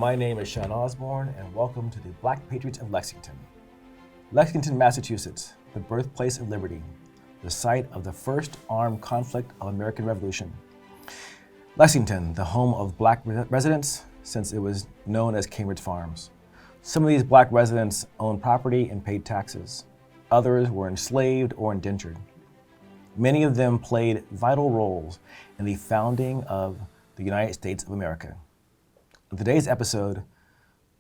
My name is Sean Osborne, and welcome to the Black Patriots of Lexington. Lexington, Massachusetts, the birthplace of liberty, the site of the first armed conflict of American Revolution. Lexington, the home of black residents since it was known as Cambridge Farms. Some of these black residents owned property and paid taxes. Others were enslaved or indentured. Many of them played vital roles in the founding of the United States of America. In today's episode,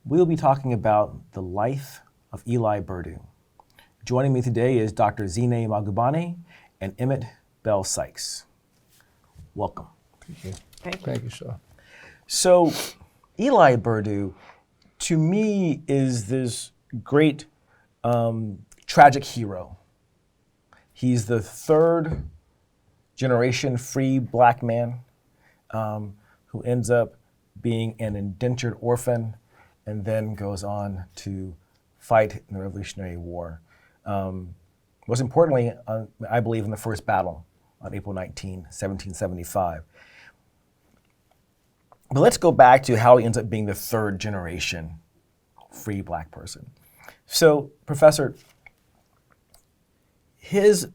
we'll be talking about the life of Eli Burdoo. Joining me today is Dr. Zine Magubane and Emmett Bell-Sykes. Welcome. Thank you. Thank you, sir. So, Eli Burdoo, to me, is this great tragic hero. He's the third generation free black man who ends up being an indentured orphan and then goes on to fight in the Revolutionary War. Most importantly, I believe in the first battle on April 19, 1775. But let's go back to how he ends up being the third generation free black person. So, Professor, his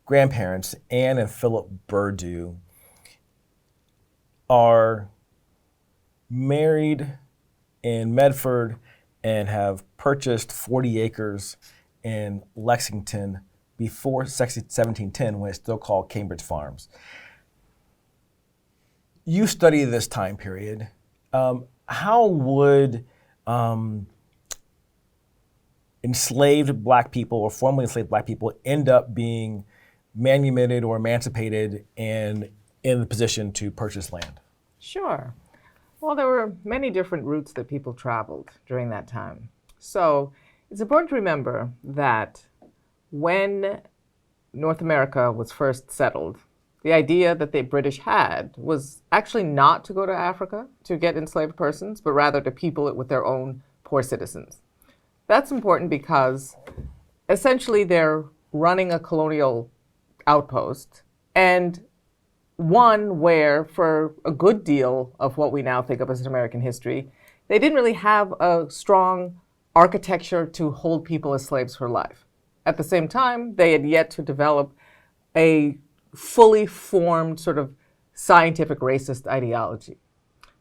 grandparents, Anne and Philip Burdoo, are married in Medford and have purchased 40 acres in Lexington before 1710, when it's still called Cambridge Farms. You study this time period. How would enslaved black people or formerly enslaved black people end up being manumitted or emancipated and in the position to purchase land? Sure. Well, there were many different routes that people traveled during that time. So it's important to remember that when North America was first settled, the idea that the British had was actually not to go to Africa to get enslaved persons, but rather to people it with their own poor citizens. That's important because essentially they're running a colonial outpost, and one where, for a good deal of what we now think of as American history, they didn't really have a strong architecture to hold people as slaves for life. At the same time, they had yet to develop a fully formed sort of scientific racist ideology.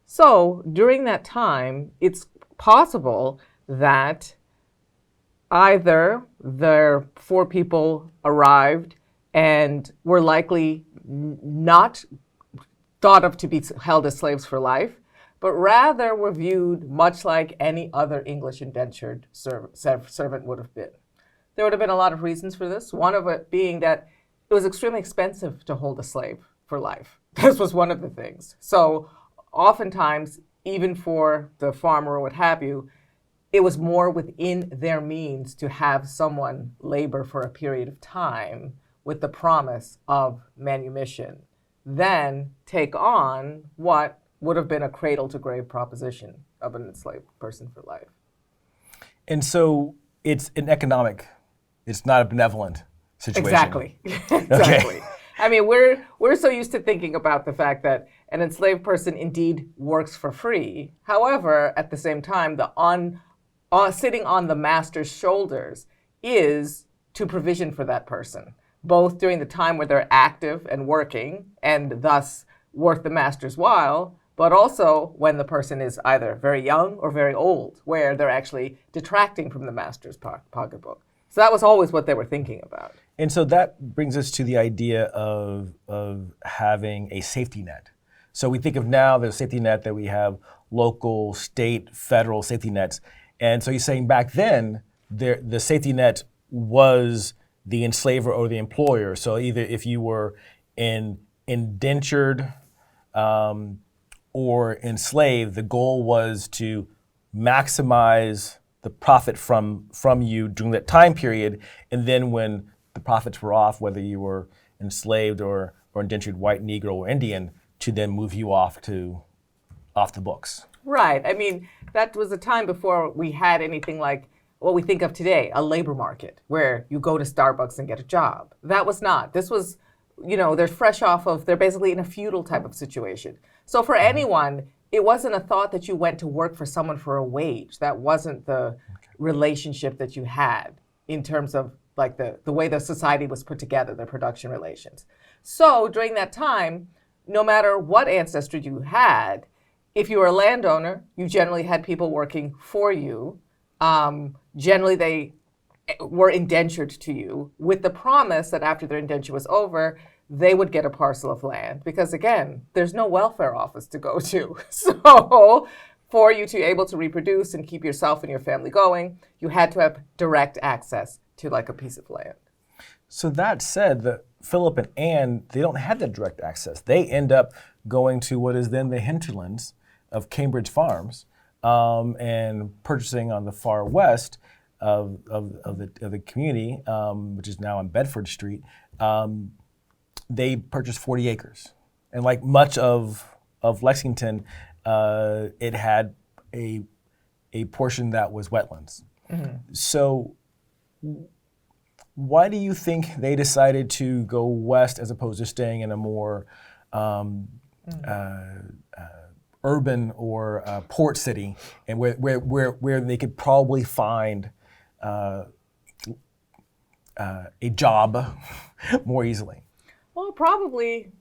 So during that time, it's possible that either their four people arrived and were likely not thought of to be held as slaves for life, but rather were viewed much like any other English indentured servant would have been. There would have been a lot of reasons for this, one of it being that it was extremely expensive to hold a slave for life. This was one of the things. So oftentimes, even for the farmer or what have you, it was more within their means to have someone labor for a period of time with the promise of manumission, then take on what would have been a cradle-to-grave proposition of an enslaved person for life. And so it's an economic, it's not a benevolent situation. Exactly. Exactly. Okay. I mean, we're so used to thinking about the fact that an enslaved person indeed works for free. However, at the same time, sitting on the master's shoulders is to provision for that person, both during the time where they're active and working and thus worth the master's while, but also when the person is either very young or very old, where they're actually detracting from the master's pocketbook. So that was always what they were thinking about. And so that brings us to the idea of having a safety net. So we think of now the safety net that we have local, state, federal safety nets. And so you're saying back then, the safety net was the enslaver or the employer. So either if you were indentured or enslaved, the goal was to maximize the profit from you during that time period. And then when the profits were off, whether you were enslaved or indentured white, Negro, or Indian, to then move you off the books. Right. I mean, that was a time before we had anything like what we think of today, a labor market, where you go to Starbucks and get a job. That was not. This was, they're basically in a feudal type of situation. So for anyone, it wasn't a thought that you went to work for someone for a wage. That wasn't the relationship that you had in terms of like the way the society was put together, the production relations. So during that time, no matter what ancestry you had, if you were a landowner, you generally had people working for you. Generally, they were indentured to you with the promise that after their indenture was over, they would get a parcel of land. Because again, there's no welfare office to go to. So for you to be able to reproduce and keep yourself and your family going, you had to have direct access to like a piece of land. So that said, Philip and Anne, they don't have that direct access. They end up going to what is then the hinterlands of Cambridge Farms and purchasing on the far west of the community, which is now on Bedford Street. They purchased 40 acres. And like much of Lexington, it had a portion that was wetlands. Mm-hmm. So why do you think they decided to go west as opposed to staying in a more urban or port city, and where they could probably find a job more easily? Well, probably,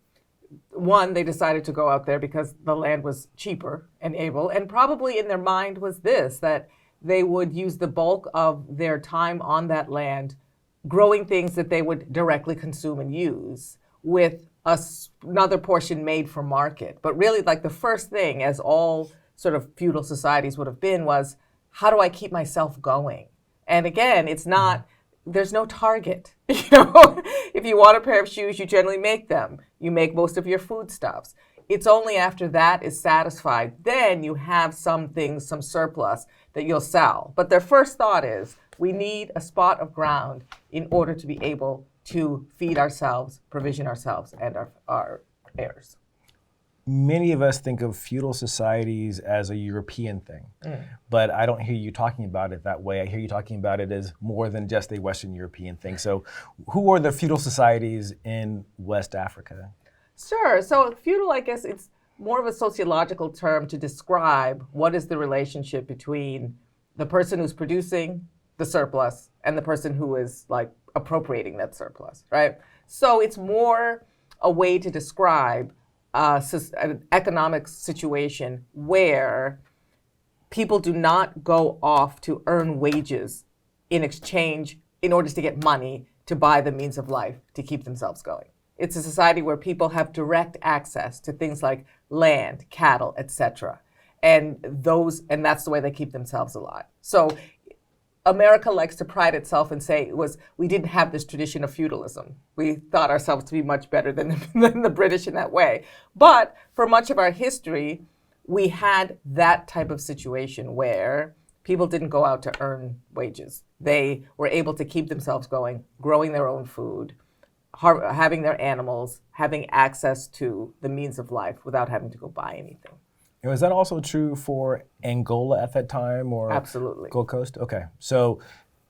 one, they decided to go out there because the land was cheaper and able, and probably in their mind was this, that they would use the bulk of their time on that land growing things that they would directly consume and use, with another portion made for market. But really, like the first thing, as all sort of feudal societies would have been, was how do I keep myself going? And again, it's not, there's no target. You know, if you want a pair of shoes, you generally make them. You make most of your foodstuffs. It's only after that is satisfied, then you have some things, some surplus that you'll sell. But their first thought is, we need a spot of ground in order to be able to feed ourselves, provision ourselves, and our heirs. Many of us think of feudal societies as a European thing, but I don't hear you talking about it that way. I hear you talking about it as more than just a Western European thing. So who are the feudal societies in West Africa? Sure. So feudal, I guess it's more of a sociological term to describe what is the relationship between the person who's producing the surplus and the person who is like appropriating that surplus, right? So it's more a way to describe an economic situation where people do not go off to earn wages in exchange in order to get money to buy the means of life to keep themselves going. It's a society where people have direct access to things like land, cattle, etc. And that's the way they keep themselves alive. So America likes to pride itself and say we didn't have this tradition of feudalism. We thought ourselves to be much better than the British in that way. But for much of our history, we had that type of situation where people didn't go out to earn wages. They were able to keep themselves going, growing their own food, having their animals, having access to the means of life without having to go buy anything. And was that also true for Angola at that time, or Absolutely. Gold Coast? Okay, so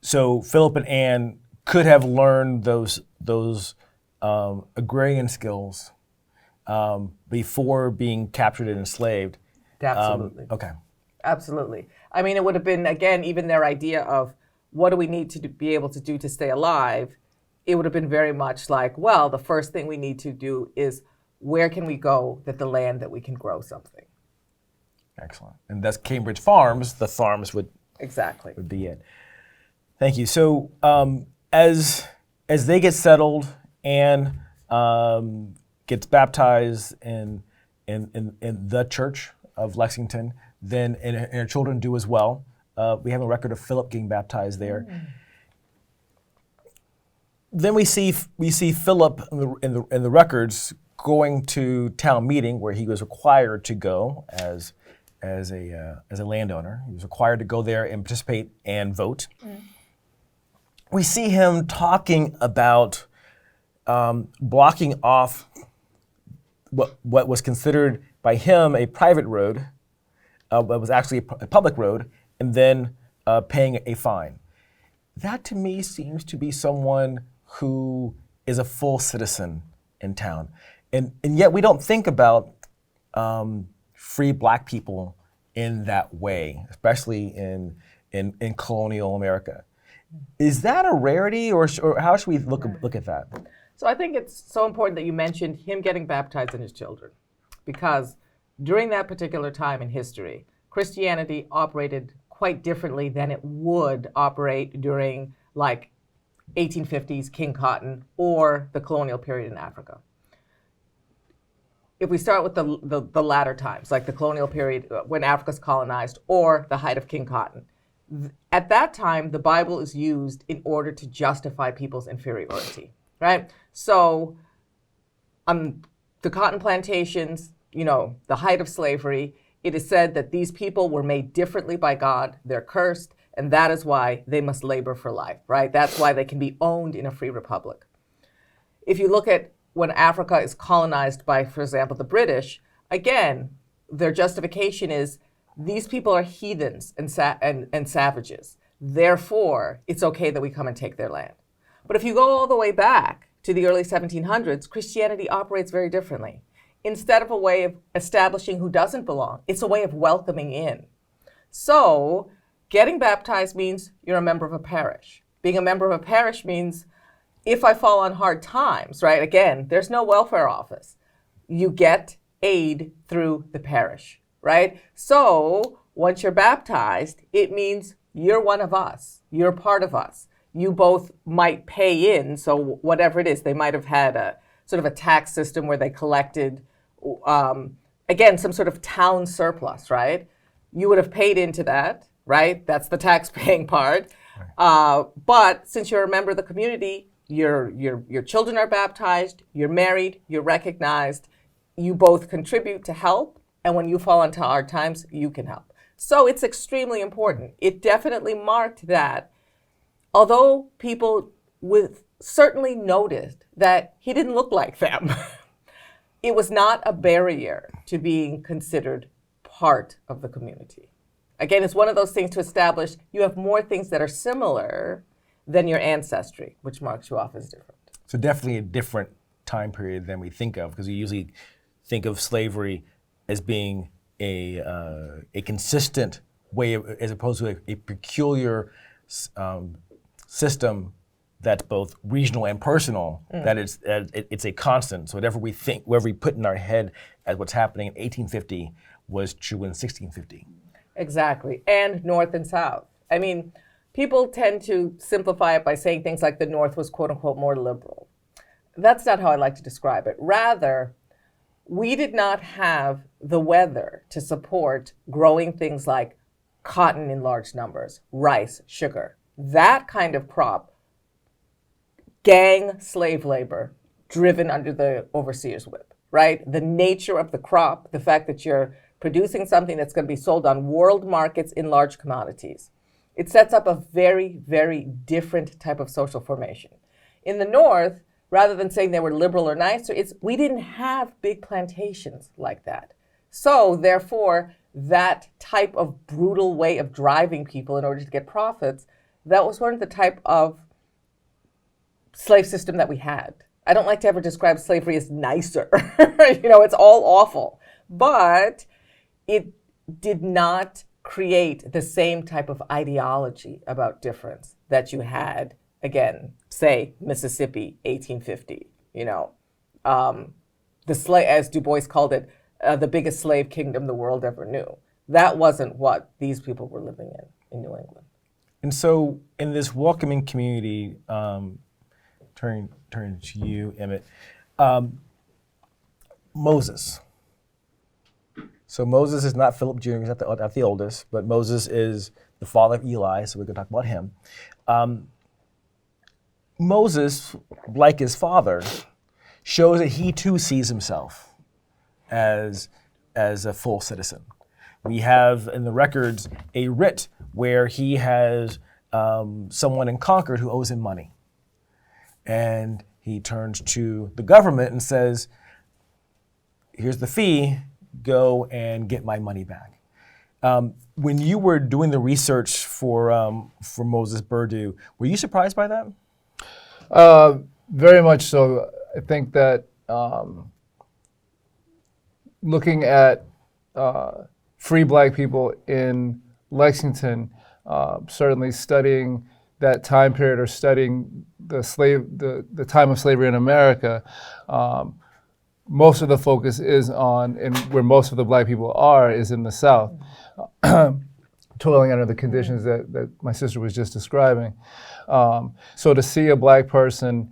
Philip and Anne could have learned those agrarian skills before being captured and enslaved. Absolutely. Okay. Absolutely. I mean, it would have been, again, even their idea of what do we need to be able to do to stay alive, it would have been very much like, well, the first thing we need to do is where can we go that the land that we can grow something. Excellent. And that's Cambridge Farms. The farms would be it. Thank you. So as they get settled, Anne gets baptized in the Church of Lexington, then and her children do as well. We have a record of Philip getting baptized there. Then we see Philip in the records going to town meeting, where he was required to go as a landowner. He was required to go there and participate and vote. We see him talking about blocking off what was considered by him a private road, but was actually a public road, and then paying a fine. That to me seems to be someone who is a full citizen in town. And yet we don't think about free Black people in that way, especially in colonial America. Is that a rarity, or how should we look at that? So I think it's so important that you mentioned him getting baptized and his children, because during that particular time in history, Christianity operated quite differently than it would operate during like 1850s King Cotton or the colonial period in Africa. If we start with the latter times, like the colonial period when Africa's colonized or the height of King Cotton, at that time, the Bible is used in order to justify people's inferiority, right? So the cotton plantations, the height of slavery, it is said that these people were made differently by God, they're cursed, and that is why they must labor for life, right? That's why they can be owned in a free republic. If you look at when Africa is colonized by, for example, the British, again, their justification is these people are heathens and savages. Therefore, it's okay that we come and take their land. But if you go all the way back to the early 1700s, Christianity operates very differently. Instead of a way of establishing who doesn't belong, it's a way of welcoming in. So getting baptized means you're a member of a parish. Being a member of a parish means if I fall on hard times, right? Again, there's no welfare office. You get aid through the parish, right? So once you're baptized, it means you're one of us. You're part of us. You both might pay in. So whatever it is, they might have had a sort of a tax system where they collected, again, some sort of town surplus, right? You would have paid into that, right? That's the tax paying part. Right. But since you're a member of the community, your children are baptized, you're married, you're recognized, you both contribute to help, and when you fall into hard times, you can help. So it's extremely important. It definitely marked that, although people certainly noticed that he didn't look like them, it was not a barrier to being considered part of the community. Again, it's one of those things to establish you have more things that are similar than your ancestry, which marks you off as different. So definitely a different time period than we think of, because we usually think of slavery as being a consistent way, as opposed to a peculiar system that's both regional and personal, that it's a constant. So whatever we think, whatever we put in our head as what's happening in 1850 was true in 1650. Exactly, and North and South. I mean, people tend to simplify it by saying things like the North was quote unquote more liberal. That's not how I like to describe it. Rather, we did not have the weather to support growing things like cotton in large numbers, rice, sugar. That kind of crop, gang slave labor driven under the overseer's whip, right? The nature of the crop, the fact that you're producing something that's going to be sold on world markets in large commodities. It sets up a very, very different type of social formation. In the North, rather than saying they were liberal or nicer, we didn't have big plantations like that. So therefore, that type of brutal way of driving people in order to get profits, that was one of the type of slave system that we had. I don't like to ever describe slavery as nicer. It's all awful. But it did not create the same type of ideology about difference that you had, again, say, Mississippi, 1850. The slave, as Du Bois called it, the biggest slave kingdom the world ever knew. That wasn't what these people were living in New England. And so in this welcoming community, turning to you, Emmett, Moses. So Moses is not Philip Jr., he's not the oldest, but Moses is the father of Eli, so we're going to talk about him. Moses, like his father, shows that he too sees himself as a full citizen. We have in the records a writ where he has someone in Concord who owes him money. And he turns to the government and says, here's the fee, go and get my money back. When you were doing the research for Moses Burdoo, were you surprised by that? Very much so. I think that looking at free black people in Lexington, certainly studying that time period or studying the time of slavery in America, most of the focus is on, and where most of the black people are, is in the South, toiling under the conditions that my sister was just describing. So to see a black person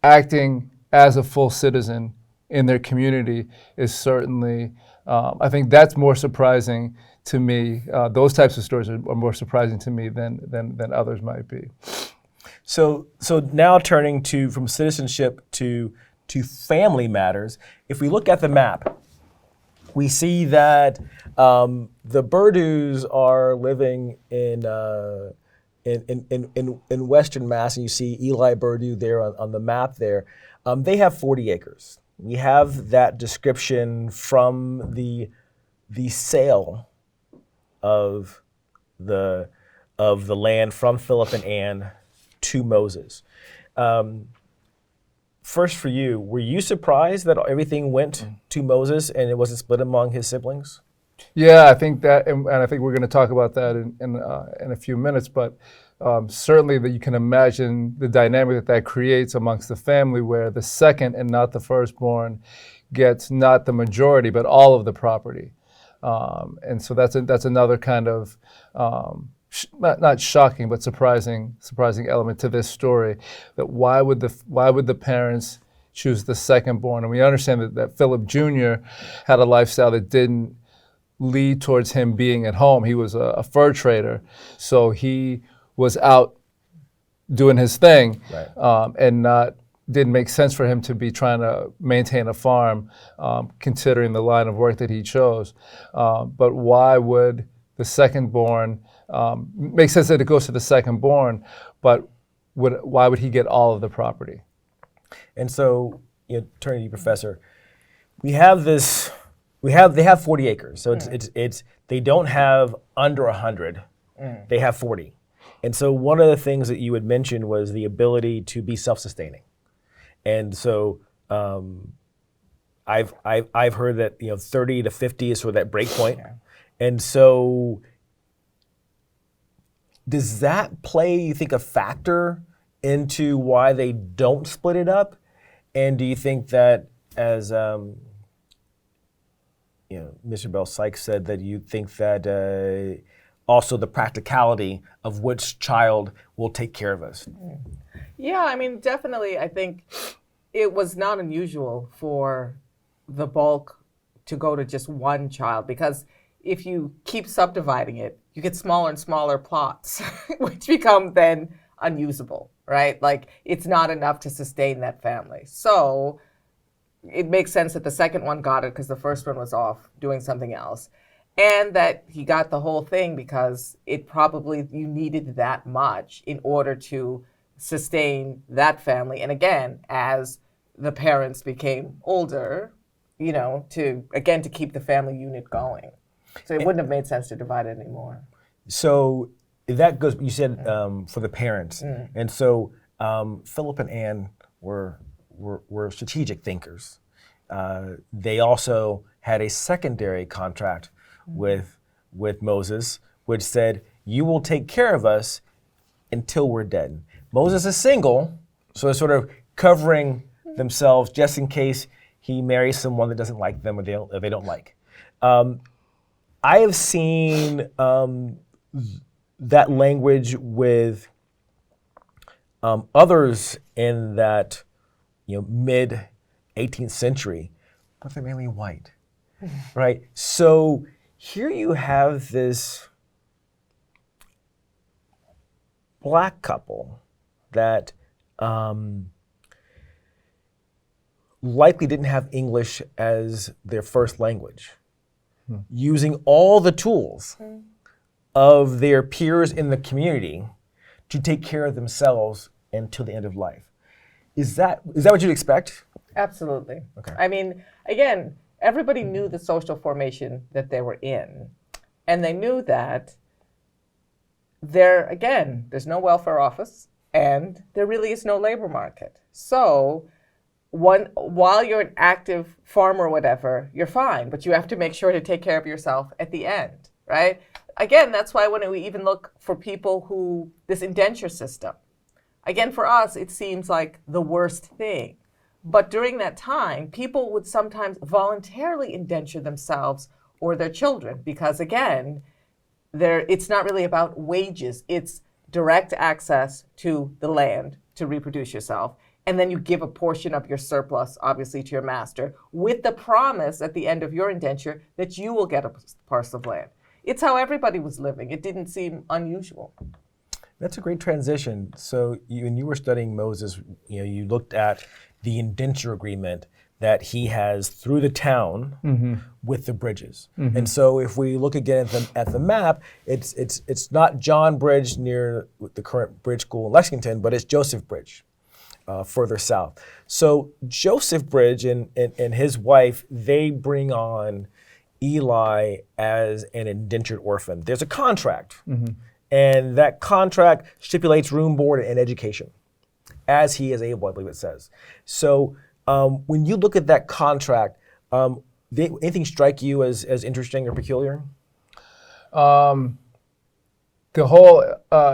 acting as a full citizen in their community is certainly, I think that's more surprising to me. Those types of stories are more surprising to me than others might be. So now turning from citizenship to family matters, if we look at the map, we see that the Burdoos are living in Western Mass, and you see Eli Burdoo there on the map there. They have 40 acres. We have that description from the sale of the land from Philip and Anne to Moses. First for you, were you surprised that everything went to Moses and it wasn't split among his siblings? Yeah, I think that, and I think we're going to talk about that in a few minutes, but certainly that you can imagine the dynamic that creates amongst the family, where the second and not the firstborn gets not the majority, but all of the property. And so that's another kind of, not shocking, but surprising element to this story. That why would the parents choose the second-born? And we understand that Philip Jr. had a lifestyle that didn't lead towards him being at home. He was a fur trader, so he was out doing his thing, right. And didn't make sense for him to be trying to maintain a farm, considering the line of work that he chose. But why would the second-born, makes sense that it goes to the second-born, but why would he get all of the property? And so, turning to you, Professor, they have 40 acres, so it's they don't have under 100, they have 40. And so one of the things that you had mentioned was the ability to be self-sustaining. And so I've heard that 30 to 50 is sort of that break point. Yeah. And so does that play, you think, a factor into why they don't split it up? And do you think that, as Mr. Bell-Sykes said, that you think that also the practicality of which child will take care of us? Yeah, I mean, definitely, I think it was not unusual for the bulk to go to just one child, because if you keep subdividing it, you get smaller and smaller plots, which become then unusable, right? Like, it's not enough to sustain that family. So it makes sense that the second one got it because the first one was off doing something else. And that he got the whole thing because it probably, you needed that much in order to sustain that family. And again, as the parents became older, to keep the family unit going. So it wouldn't have made sense to divide it anymore. So that goes, you said for the parents. And so Philip and Anne were strategic thinkers. They also had a secondary contract with Moses, which said, you will take care of us until we're dead. Moses is single, so they're sort of covering themselves just in case he marries someone that doesn't like them or they don't like. I have seen that language with others in that mid 18th century, but they're mainly white, right? So here you have this black couple that likely didn't have English as their first language, using all the tools of their peers in the community to take care of themselves until the end of life. Is that what you'd expect? Absolutely. Okay. I mean, again, everybody knew the social formation that they were in, and they knew that there's no welfare office, and there really is no labor market. So while you're an active farmer or whatever, you're fine, but you have to make sure to take care of yourself at the end, right? Again, that's why when we even look for people who, this indenture system, again, for us, it seems like the worst thing. But during that time, people would sometimes voluntarily indenture themselves or their children because, again, it's not really about wages. It's direct access to the land to reproduce yourself. And then you give a portion of your surplus, obviously, to your master with the promise at the end of your indenture that you will get a parcel of land. It's how everybody was living. It didn't seem unusual. That's a great transition. So when you were studying Moses, you looked at the indenture agreement that he has through the town with the bridges. And so if we look again at the map, it's not John Bridge near the current bridge school in Lexington, but it's Joseph Bridge further south. So Joseph Bridge and his wife, they bring on Eli as an indentured orphan. There's a contract, and that contract stipulates room, board, and education, as he is able, I believe it says. So when you look at that contract, anything strike you as interesting or peculiar? The whole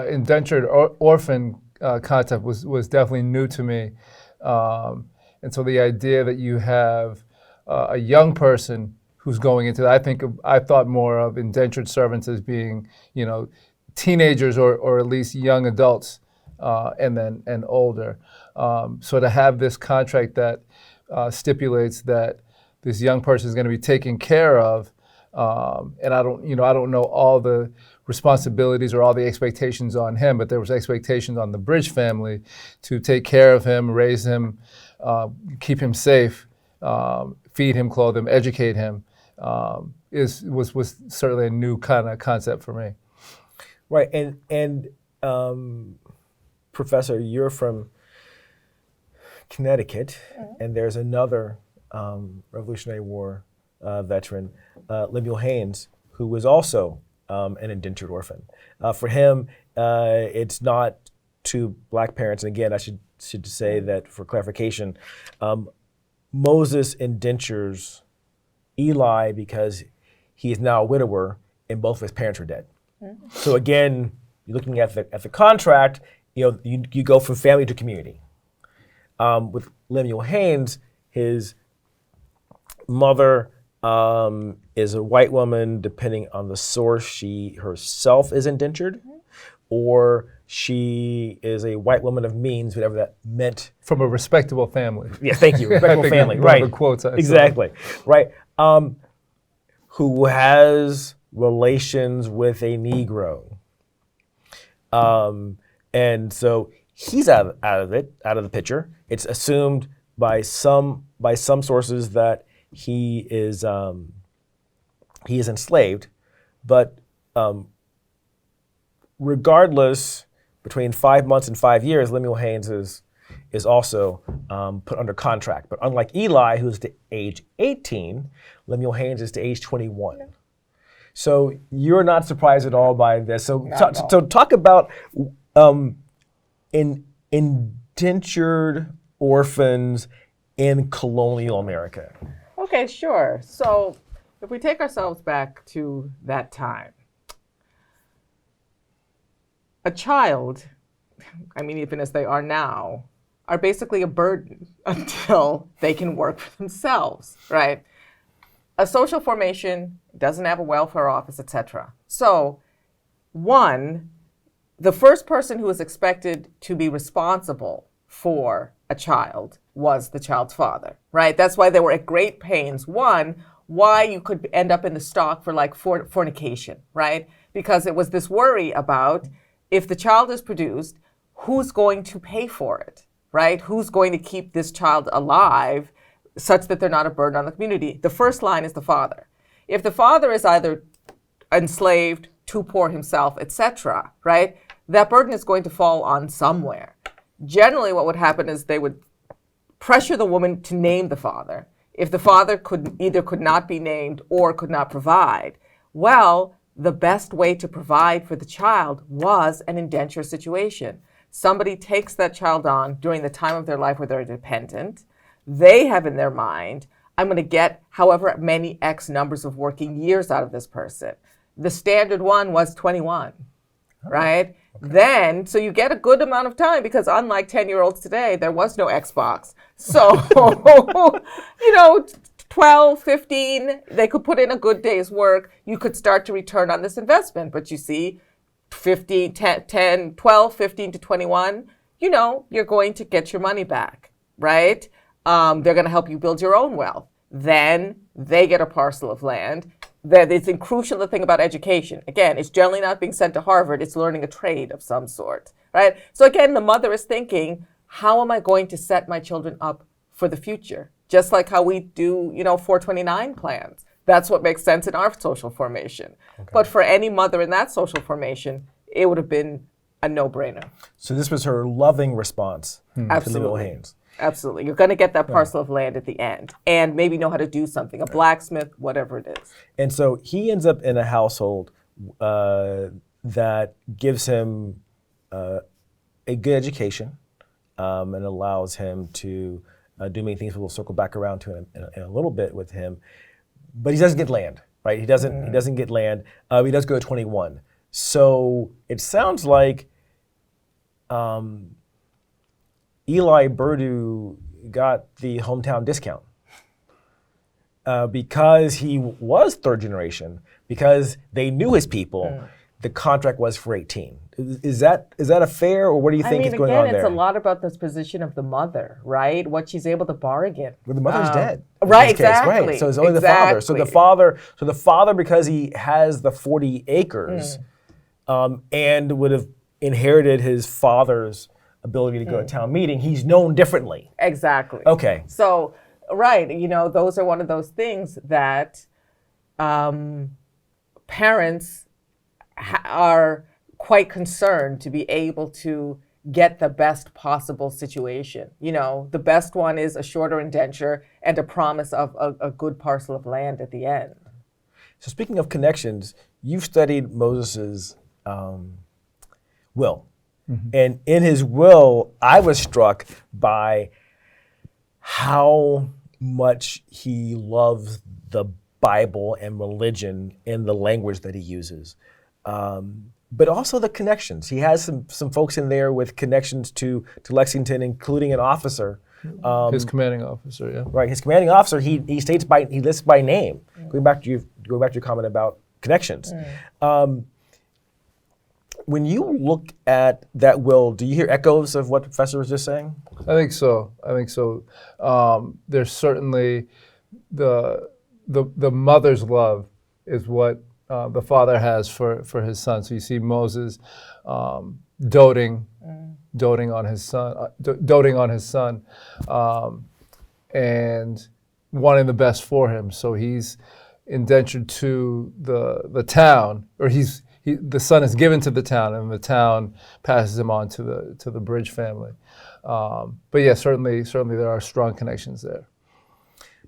indentured orphan concept was definitely new to me. And so the idea that you have a young person who's going into that, I thought more of indentured servants as being, teenagers or at least young adults, and older. So to have this contract that stipulates that this young person is going to be taken care of, and I don't know all the responsibilities or all the expectations on him, but there was expectations on the Bridge family to take care of him, raise him, keep him safe, feed him, clothe him, educate him. Was certainly a new kind of concept for me. Right, and Professor, you're from Connecticut, and there's another Revolutionary War veteran, Lemuel Haynes, who was also an indentured orphan. For him, it's not two black parents, and again, I should say that for clarification, Moses indentures Eli because he is now a widower and both of his parents are dead. So again, you're looking at the contract, you go from family to community. With Lemuel Haynes, his mother is a white woman, depending on the source. She herself is indentured, or she is a white woman of means, whatever that meant. From a respectable family. Yeah, thank you. Respectable family, right. The quotes exactly, right. Who has relations with a Negro. And so he's out of the picture. It's assumed by some sources that he is enslaved, but regardless, between 5 months and 5 years, Lemuel Haynes is also put under contract. But unlike Eli, who's to age 18, Lemuel Haynes is to age 21. So you're not surprised at all by this. So talk about indentured orphans in colonial America. Okay, sure. So if we take ourselves back to that time, a child, even as they are now, are basically a burden until they can work for themselves, right? A social formation doesn't have a welfare office, etc. So, the first person who was expected to be responsible for a child was the child's father, right? That's why they were at great pains. Why you could end up in the stock for fornication, right? Because it was this worry about if the child is produced, who's going to pay for it, right? Who's going to keep this child alive such that they're not a burden on the community? The first line is the father. If the father is either enslaved, too poor himself, etc., right, that burden is going to fall on somewhere. Generally, what would happen is they would pressure the woman to name the father. If the father could not be named or could not provide, well, the best way to provide for the child was an indenture situation. Somebody takes that child on during the time of their life where they're dependent. They have in their mind, I'm going to get however many X numbers of working years out of this person. The standard one was 21, right? Okay. Then, so you get a good amount of time because unlike 10-year-olds today, there was no Xbox. So, 12, 15, they could put in a good day's work. You could start to return on this investment. But you see, 15, 10, 12, 15 to 21, you're going to get your money back, right? They're going to help you build your own wealth. Then they get a parcel of land. It's crucial the thing about education. Again, it's generally not being sent to Harvard. It's learning a trade of some sort, right? So again, the mother is thinking, how am I going to set my children up for the future? Just like how we do, 429 plans. That's what makes sense in our social formation. Okay. But for any mother in that social formation, it would have been a no-brainer. So this was her loving response to Lemuel Haynes. Absolutely. You're going to get that parcel of land at the end and maybe know how to do something, a blacksmith, whatever it is. And so he ends up in a household that gives him a good education and allows him to do many things. We'll circle back around to in a little bit with him. But he doesn't get land, right? He doesn't get land. He does go to 21. So it sounds like Eli Burdoo got the hometown discount because he was third generation, because they knew his people. The contract was for 18. Is that a fair, or what do you think is going on there? It's a lot about this position of the mother, right? What she's able to bargain. Well, the mother's dead. Right, exactly. Right. So it's only the father. So the father, because he has the 40 acres, and would have inherited his father's ability to go to town meeting, he's known differently. Exactly. Okay. So, right, those are one of those things that parents are quite concerned to be able to get the best possible situation. The best one is a shorter indenture and a promise of a good parcel of land at the end. So speaking of connections, you've studied Moses's will. Mm-hmm. And in his will, I was struck by how much he loves the Bible and religion in the language that he uses. But also the connections. He has some folks in there with connections to Lexington, including an officer. His commanding officer, yeah. Right, his commanding officer, he lists by name. Going back to your comment about connections. When you look at that will, do you hear echoes of what the professor was just saying? I think so. There's certainly the mother's love is what the father has for his son. So you see Moses doting on his son, and wanting the best for him. So he's indentured to the town, or the son is given to the town, and the town passes him on to the Bridge family. But yeah, certainly there are strong connections there.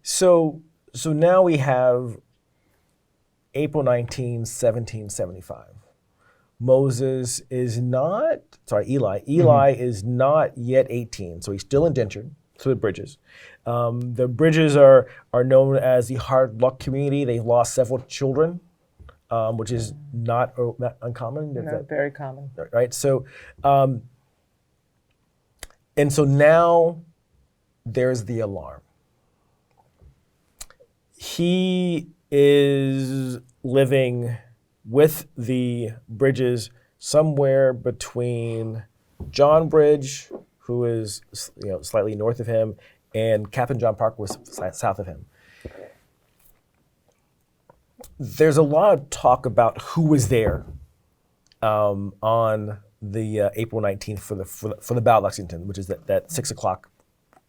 So now we have April 19, 1775. Eli is not yet 18, so he's still indentured to the Bridges. The Bridges are known as the hard luck community. They've lost several children, which is not uncommon. No, very common. Right, so and so now there's the alarm. He is living with the Bridges somewhere between John Bridge, who is slightly north of him, and Captain John Parker was south of him. There's a lot of talk about who was there on the April 19th for the Battle of Lexington, which is that 6 o'clock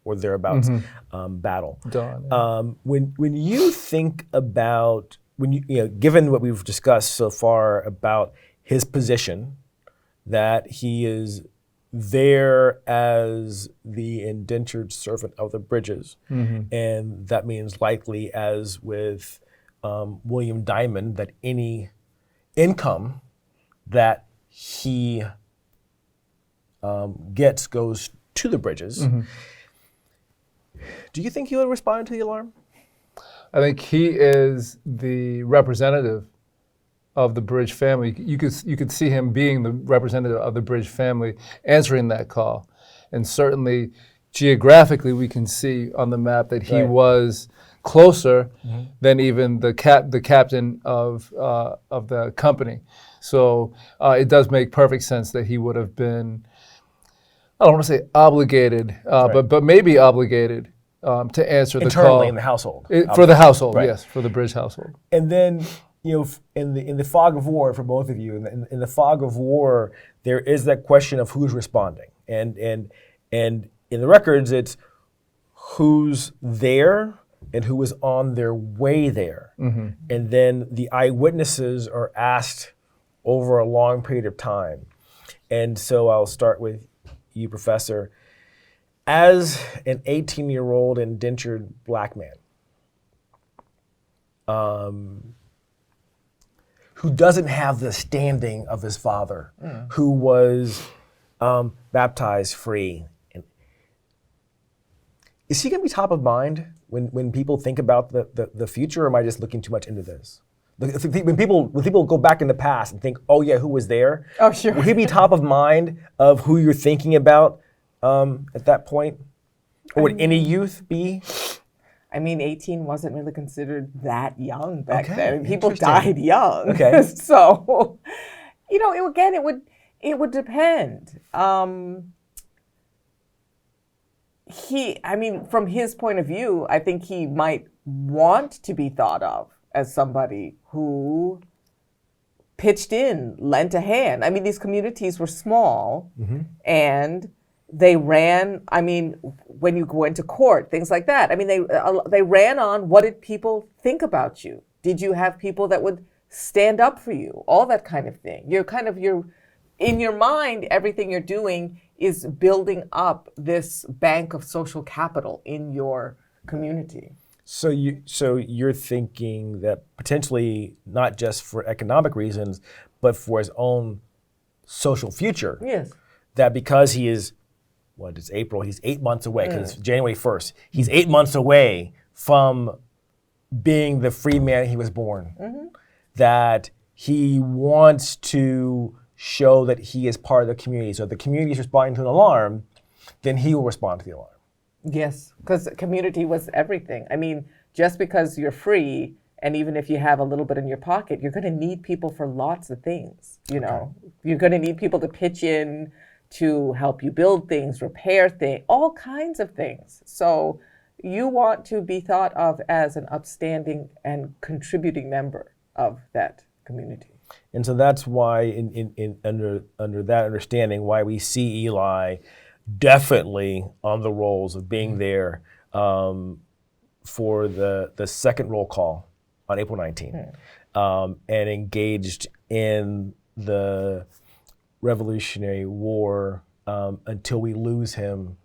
or thereabouts battle. Dawn. When you think about given what we've discussed so far about his position, that he is there as the indentured servant of the Bridges, and that means likely, as with William Diamond, that any income that he gets goes to the Bridges. Do you think he would respond to the alarm? I think he is the representative of the Bridge family. You could see him being the representative of the Bridge family answering that call. And certainly geographically we can see on the map that he was closer than even the captain of the company. So it does make perfect sense that he would have been, I don't want to say obligated, but maybe obligated to answer the call. Internally in the household. For the household, yes, for the Bridge household. And then, in the fog of war, for both of you, in the fog of war, there is that question of who's responding. And in the records, it's who's there and who is on their way there. And then the eyewitnesses are asked over a long period of time. And so I'll start with you, Professor. As an 18-year-old indentured black man, who doesn't have the standing of his father, who was baptized free, is he going to be top of mind when people think about the future, or am I just looking too much into this? When people go back in the past and think, oh yeah, who was there? Oh, sure. Will he be top of mind of who you're thinking about at that point? Or would any youth be? I mean, 18 wasn't really considered that young back Okay, then. I mean, people interesting. died young. Okay. So, it would depend. From his point of view, I think he might want to be thought of as somebody who pitched in, lent a hand. I mean, these communities were small, and they ran, when you go into court, things like that. I mean, they ran on, what did people think about you? Did you have people that would stand up for you? All that kind of thing. You're in your mind, everything you're doing is building up this bank of social capital in your community. So you're thinking that potentially not just for economic reasons, but for his own social future. Yes. That because he is, it's April, he's 8 months away, because it's January 1st. He's 8 months away from being the free man he was born. That he wants to show that he is part of the community. So if the community is responding to an alarm, then he will respond to the alarm. Yes, because community was everything. I mean, just because you're free, and even if you have a little bit in your pocket, you're going to need people for lots of things. You're going to need people to pitch in, to help you build things, repair things, all kinds of things. So you want to be thought of as an upstanding and contributing member of that community. And so that's why, under that understanding, why we see Eli definitely on the rolls of being there for the second roll call on April 19th, and engaged in the Revolutionary War until we lose him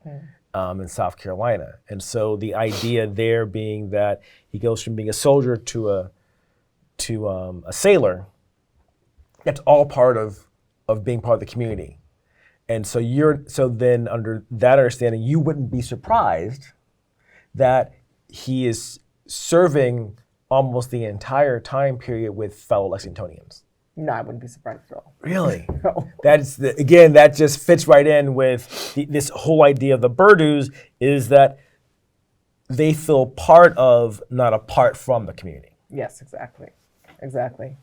in South Carolina. And so the idea there being that he goes from being a soldier to a sailor. That's all part of being part of the community. And so then under that understanding, you wouldn't be surprised that he is serving almost the entire time period with fellow Lexingtonians. No, I wouldn't be surprised at all. Really? No. That just fits right in with this whole idea of the Burdoos, is that they feel part of, not apart from the community. Yes, exactly.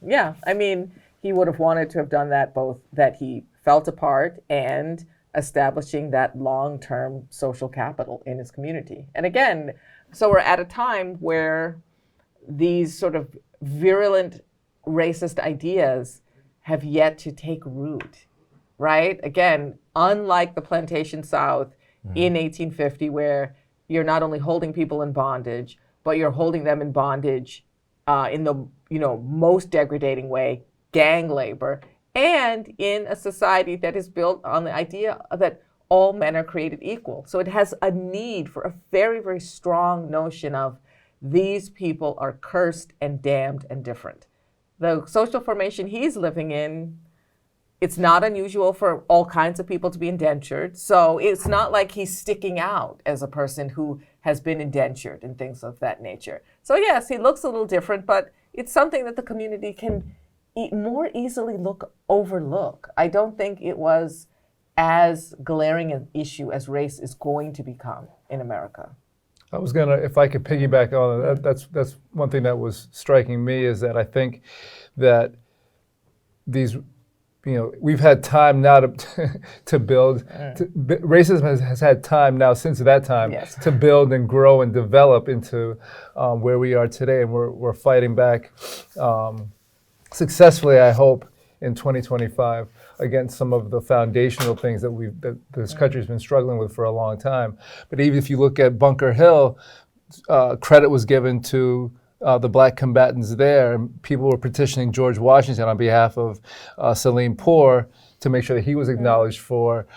Yeah, I mean, he would have wanted to have done that, both that he felt a part and establishing that long-term social capital in his community. And again, so we're at a time where these sort of virulent racist ideas have yet to take root, right? Again, unlike the Plantation South in 1850, where you're not only holding people in bondage, but you're holding them in bondage in the most degrading way, gang labor, and in a society that is built on the idea that all men are created equal. So it has a need for a very, very strong notion of these people are cursed and damned and different. The social formation he's living in, it's not unusual for all kinds of people to be indentured. So it's not like he's sticking out as a person who has been indentured and things of that nature. So yes, he looks a little different, but it's something that the community can more easily overlook. I don't think it was as glaring an issue as race is going to become in America. I was gonna, if I could piggyback on that, that's one thing that was striking me, is that I think that these, we've had time now to build. Racism has had time now since that time to build and grow and develop into where we are today, and we're fighting back successfully, I hope, in 2025 against some of the foundational things that this country's been struggling with for a long time. But even if you look at Bunker Hill, credit was given to the black combatants there, and people were petitioning George Washington on behalf of Salim Poor to make sure that he was acknowledged for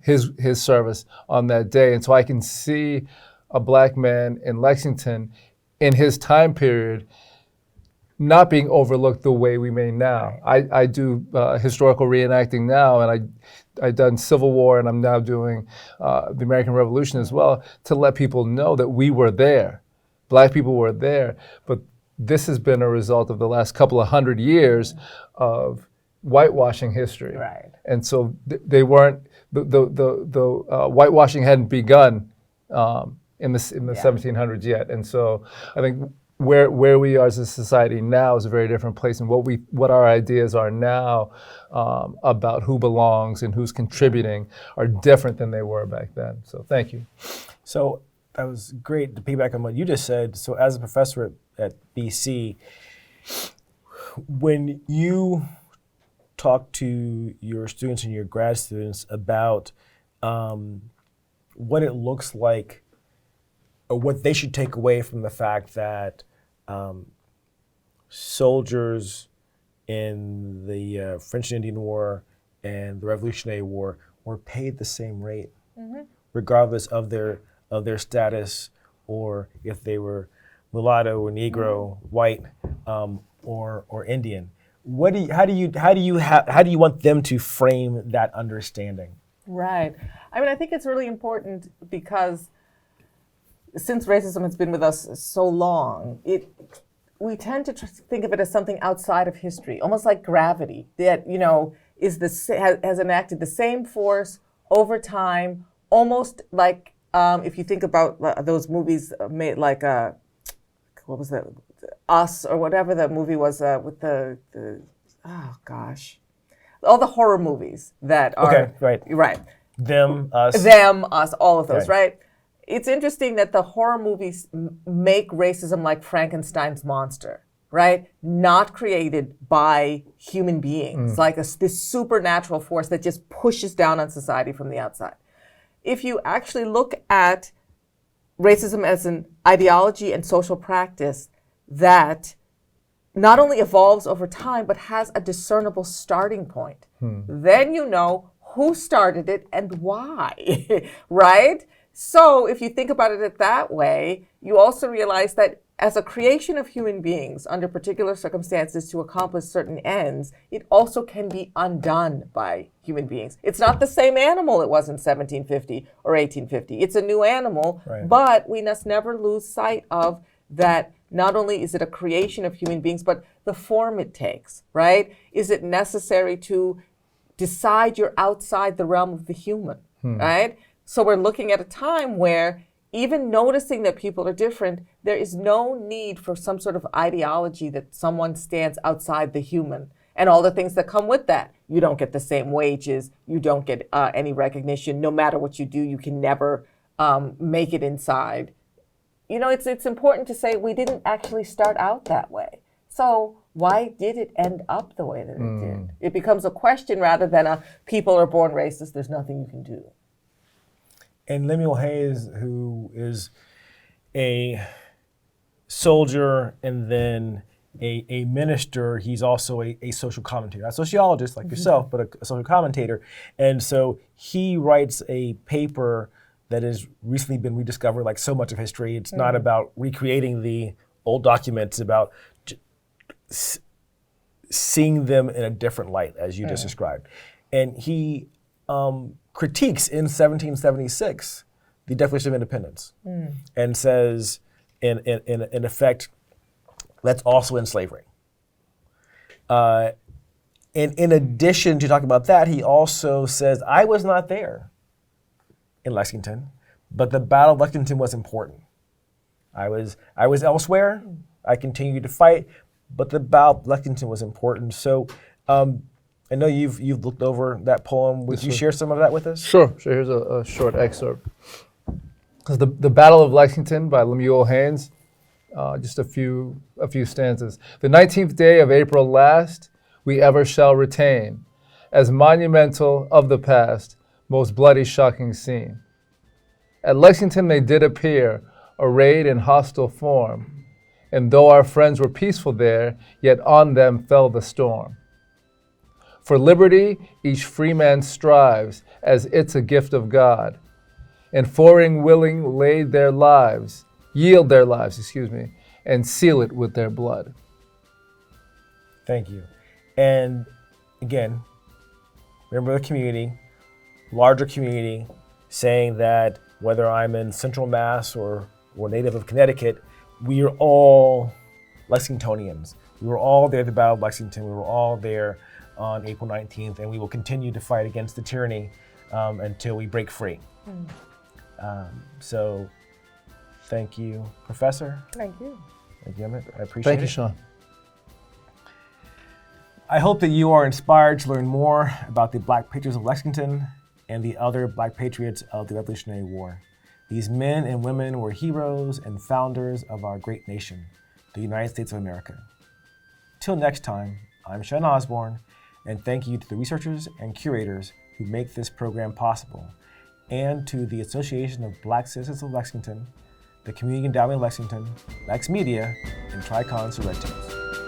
his service on that day. And so I can see a black man in Lexington in his time period not being overlooked the way we may now. I do historical reenacting now, and I've done Civil War, and I'm now doing the American Revolution as well, to let people know that we were there. Black people were there, but this has been a result of the last couple of 100 years of whitewashing history. Right. And so they weren't, the whitewashing hadn't begun in the 1700s yet. And so I think where we are as a society now is a very different place, and what our ideas are now about who belongs and who's contributing are different than they were back then. So thank you. So that was great to piggyback on what you just said. So as a professor at BC, when you talk to your students and your grad students about what it looks like, or what they should take away from the fact that soldiers in the French and Indian War and the Revolutionary War were paid the same rate, regardless of their status, or if they were mulatto or Negro, white, or Indian. How do you want them to frame that understanding? Right. I mean, I think it's really important because since racism has been with us so long, we tend to think of it as something outside of history, almost like gravity, that has enacted the same force over time, almost like if you think about those movies made like what was that, Us, or whatever the movie was with all the horror movies that are right. Them, Us, all of those, right? It's interesting that the horror movies make racism like Frankenstein's monster, right? Not created by human beings, like this supernatural force that just pushes down on society from the outside. If you actually look at racism as an ideology and social practice that not only evolves over time, but has a discernible starting point, then you know who started it and why, right? So if you think about it that way, you also realize that as a creation of human beings under particular circumstances to accomplish certain ends, it also can be undone by human beings. It's not the same animal it was in 1750 or 1850. It's a new animal, but we must never lose sight of that. Not only is it a creation of human beings, but the form it takes, right? Is it necessary to decide you're outside the realm of the human, right? So we're looking at a time where even noticing that people are different, there is no need for some sort of ideology that someone stands outside the human and all the things that come with that. You don't get the same wages. You don't get any recognition. No matter what you do, you can never make it inside. It's important to say we didn't actually start out that way. So why did it end up the way that it did? It becomes a question rather than a people are born racist, there's nothing you can do. And Lemuel Hayes, who is a soldier and then a minister, he's also a social commentator, not a sociologist like yourself, but a social commentator. And so he writes a paper that has recently been rediscovered, like so much of history. It's not about recreating the old documents, it's about seeing them in a different light, as you just described. And he critiques in 1776 the Declaration of Independence and says, in effect, let's also end slavery. And in addition to talking about that, he also says, I was not there in Lexington, but the Battle of Lexington was important. I was elsewhere. I continued to fight, but the Battle of Lexington was important. So I know you've looked over that poem. Would you share some of that with us? Sure. Here's a short excerpt. Because the Battle of Lexington by Lemuel Haynes, just a few stanzas. The 19th day of April last, we ever shall retain, as monumental of the past, most bloody shocking scene. At Lexington they did appear, arrayed in hostile form, and though our friends were peaceful there, yet on them fell the storm. For liberty each free man strives, as it's a gift of God, and foreign willing yield their lives, and seal it with their blood. Thank you. And again, remember the community, larger community, saying that whether I'm in Central Mass or native of Connecticut, we are all Lexingtonians. We were all there at the Battle of Lexington. We were all there on April 19th, and we will continue to fight against the tyranny until we break free. So thank you, Professor. Thank you. Thank you, Emmett. I appreciate it. Thank you, Sean. I hope that you are inspired to learn more about the Black Patriots of Lexington and the other Black Patriots of the Revolutionary War. These men and women were heroes and founders of our great nation, the United States of America. Till next time, I'm Sean Osborne, and thank you to the researchers and curators who make this program possible, and to the Association of Black Citizens of Lexington, the Community Endowment of Lexington, LexMedia, and Tricons to Red Tails.